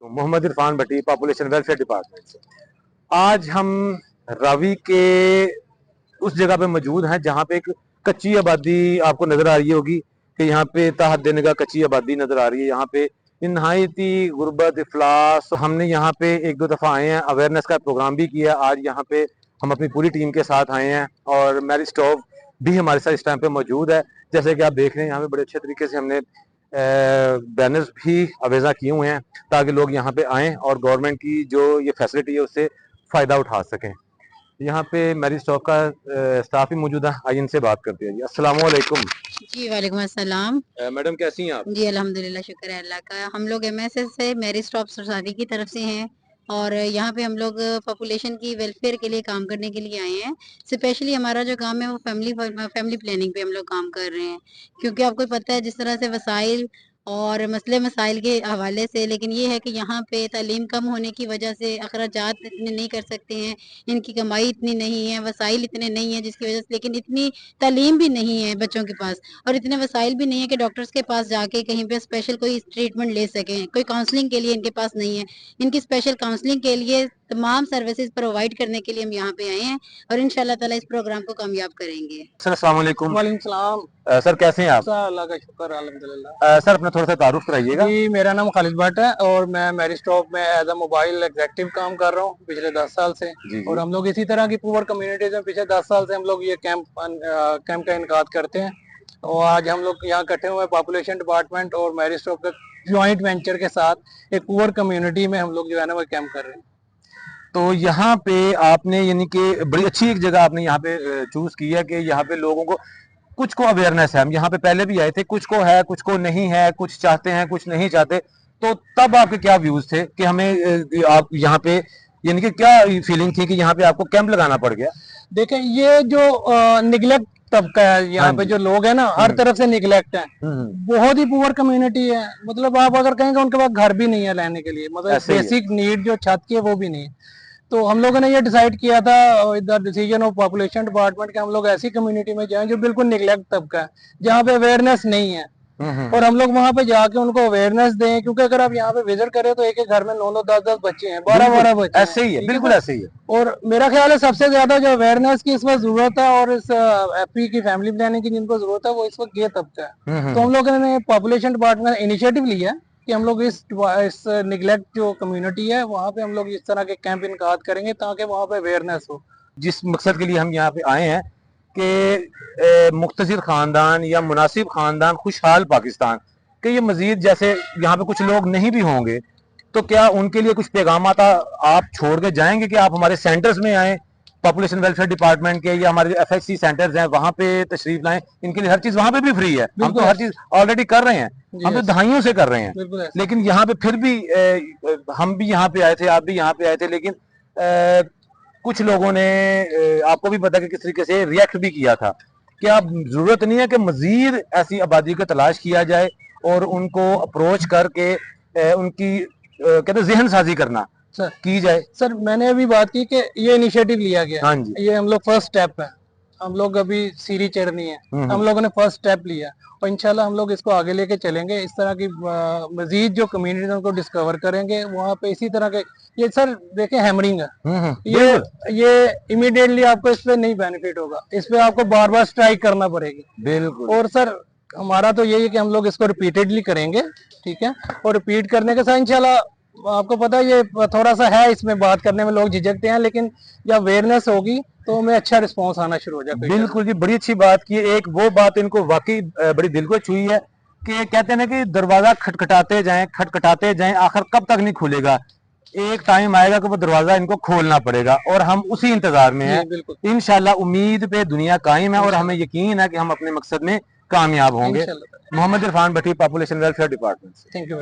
Mohammad Irfan Bhatti, population welfare department से। आज हम रावी के उस जगह पे मौजूद हैं जहाँ पे एक कच्ची आबादी आपको नजर आ रही होगी कि यहाँ पे ताहत देने का कच्ची आबादी नजर आ रही है। यहाँ पे नहायती गुर्बत इफलास। हमने यहाँ पे एक दो दफा आए हैं, अवेयरनेस का प्रोग्राम भी किया। आज यहाँ पे हम अपनी पूरी टीम के साथ आए हैं और मैरी स्टॉव भी हमारे साथ इस टाइम पे मौजूद है। जैसे कि आप देख रहे हैं यहाँ पे बड़े अच्छे तरीके से हमने बैनर्स भी अवेजा किए हुए हैं ताकि लोग यहाँ पे आएँ और गवर्नमेंट की जो ये फैसिलिटी है उससे फ़ायदा उठा सकें। यहाँ पे मैरी स्टॉक का स्टाफ भी मौजूद है, आइए इनसे बात करते हैं। जी अस्सलाम वालेकुम। जी वालेकुम अस्सलाम। मैडम कैसी हैं आप? जी अल्हम्दुलिल्लाह, शुक्र है अल्लाह का। हम लोग एमएसएस से मैरी स्टॉप सोसाइटी की तरफ से हैं और यहाँ पे हम लोग पॉपुलेशन की वेलफेयर के लिए काम करने के लिए आए हैं। स्पेशली हमारा जो काम है वो फैमिली प्लानिंग पे हम लोग काम कर रहे हैं, क्योंकि आपको पता है जिस तरह से वसाइल और मसले मसाइल के हवाले से, लेकिन ये है कि यहाँ पे तालीम कम होने की वजह से अखराजात इतने नहीं कर सकते हैं, इनकी कमाई इतनी नहीं है, वसाइल इतने नहीं है जिसकी वजह से, लेकिन इतनी तालीम भी नहीं है बच्चों के पास और इतने वसाइल भी नहीं है कि डॉक्टर्स के पास जाके कहीं पे स्पेशल कोई ट्रीटमेंट ले सकें। कोई काउंसलिंग के लिए इनके पास नहीं है। इनकी स्पेशल काउंसलिंग के लिए तमाम सर्विसेज प्रोवाइड करने के लिए हम यहाँ पे आए हैं और इंशाल्लाह ताला इस प्रोग्राम को कामयाब करेंगे। सर अस्सलाम वालेकुम। वालेकुम सलाम। सर कैसे हैं आप? सर अल्लाह का शुक्र अल्हम्दुलिल्लाह। सर अपना थोड़ा सा तारुफ कराइएगा। जी मेरा नाम खालिद भट्ट है और मैं मैरी स्टॉप में एज अ मोबाइल एग्जेक्टिव काम कर रहा हूँ पिछले 10 साल से। जी। और हम लोग इसी तरह की पुअर कम्युनिटीज में पिछले 10 साल से हम लोग ये कैंप का इनकाद करते हैं और आज हम लोग यहाँ इकट्ठे हुए पॉपुलेशन डिपार्टमेंट और मैरी स्टॉप के ज्वाइंट वेंचर के साथ एक पुअर कम्युनिटी में हम लोग जो है ना वो कैंप कर रहे हैं। तो यहाँ पे आपने यानी कि बड़ी अच्छी एक जगह आपने यहाँ पे चूज की है कि यहाँ पे लोगों को कुछ को अवेयरनेस है। हम यहाँ पे पहले भी आए थे, कुछ को है कुछ को नहीं है, कुछ चाहते हैं कुछ नहीं चाहते। तो तब आपके क्या व्यूज थे कि हमें आप यहाँ पे यानी कि क्या फीलिंग थी कि यहाँ पे आपको कैंप लगाना पड़ गया? देखें ये जो निगलेक्ट तबका है यहाँ पे जो लोग है ना हर तरफ से निगलेक्ट है, बहुत ही पुअर कम्युनिटी है। मतलब आप अगर कहेंगे उनके पास घर भी नहीं है रहने के लिए, मतलब बेसिक नीड जो छत की है वो भी नहीं है। तो हम लोगों ने ये डिसाइड किया था इधर डिसीजन ऑफ पॉपुलेशन डिपार्टमेंट के हम लोग ऐसी कम्युनिटी में जाएं जो बिल्कुल निगलेक्ट तबका है, जहाँ पे अवेयरनेस नहीं है और हम लोग वहाँ पे जाके उनको अवेयरनेस दें। क्योंकि अगर आप यहाँ पे विजिट करें तो एक एक घर में 9-9 10-10 बच्चे हैं, 12-12 बच्चे ऐसे ही है, बिल्कुल ऐसे ही है। और मेरा ख्याल है सबसे ज्यादा जो अवेयरनेस की इस वक्त जरूरत है और इस एपी की फैमिली प्लानिंग की जिनको जरूरत है वो इस वक्त ये तबका है। तो हम लोगों ने पॉपुलेशन डिपार्टमेंट इनिशिएटिव लिया कि हम लोग इस निगलेक्ट जो कम्युनिटी है वहाँ पे हम लोग इस तरह के कैंप इनकाद करेंगे ताकि वहाँ पे अवेयरनेस हो। जिस मकसद के लिए हम यहाँ पे आए हैं कि मुख्तसिर खानदान या मुनासिब खानदान खुशहाल पाकिस्तान के ये मजीद जैसे यहाँ पे कुछ लोग नहीं भी होंगे तो क्या उनके लिए कुछ पैगाम आप छोड़ के जाएंगे कि आप हमारे सेंटर्स में आए, पॉपुलेशन वेलफेयर डिपार्टमेंट के या हमारे एफएचसी सेंटर्स हैं वहां पे तशरीफ लाएं। इनके लिए हर चीज वहां पे भी फ्री है। हम तो हर चीज ऑलरेडी कर रहे हैं, हम तो दहाइयों से कर रहे हैं, लेकिन यहाँ पे फिर भी हम भी यहाँ पे आए थे, आप भी यहाँ पे आए थे, लेकिन कुछ लोगों ने आपको भी पता कि किस तरीके से रिएक्ट भी किया था कि आप जरूरत नहीं है कि मजीद ऐसी आबादी को तलाश किया जाए और उनको अप्रोच करके उनकी कहते जहन साजी करना सर की जाए। सर मैंने अभी बात की कि ये इनिशिएटिव लिया गया, हाँ जी, ये हम लोग फर्स्ट स्टेप है, हम लोग अभी सीढ़ी चढ़नी है, हम लोगों ने फर्स्ट स्टेप लिया और इंशाल्लाह हम लोग इसको आगे लेके चलेंगे। इस तरह की मजीद जो कम्युनिटी उनको डिस्कवर करेंगे वहाँ पे इसी तरह के ये सर देखें हैमरिंग है, ये इमीडिएटली आपको इस पे नहीं बेनिफिट होगा, इस पे आपको बार बार स्ट्राइक करना पड़ेगी। बिल्कुल। और सर हमारा तो यही है कि हम लोग इसको रिपीटेडली करेंगे, ठीक है, और रिपीट करने के साथ इंशाल्लाह आपको पता है ये थोड़ा सा है इसमें बात करने में लोग झिझकते हैं, लेकिन जब अवेयरनेस होगी तो हमें अच्छा रिस्पांस आना शुरू हो जाएगा। बिल्कुल जी, बड़ी अच्छी बात की। एक वो बात इनको वाकई बड़ी दिल को छुई है कि कहते हैं ना कि दरवाजा खटखटाते जाएं, आखिर कब तक नहीं खुलेगा। एक टाइम आएगा कि वो दरवाजा इनको खोलना पड़ेगा और हम उसी इंतजार में हैं। इंशाल्लाह उम्मीद पे दुनिया कायम है और हमें यकीन है कि हम अपने मकसद में कामयाब होंगे। Mohammad Irfan Bhatti, population welfare department. Thank you.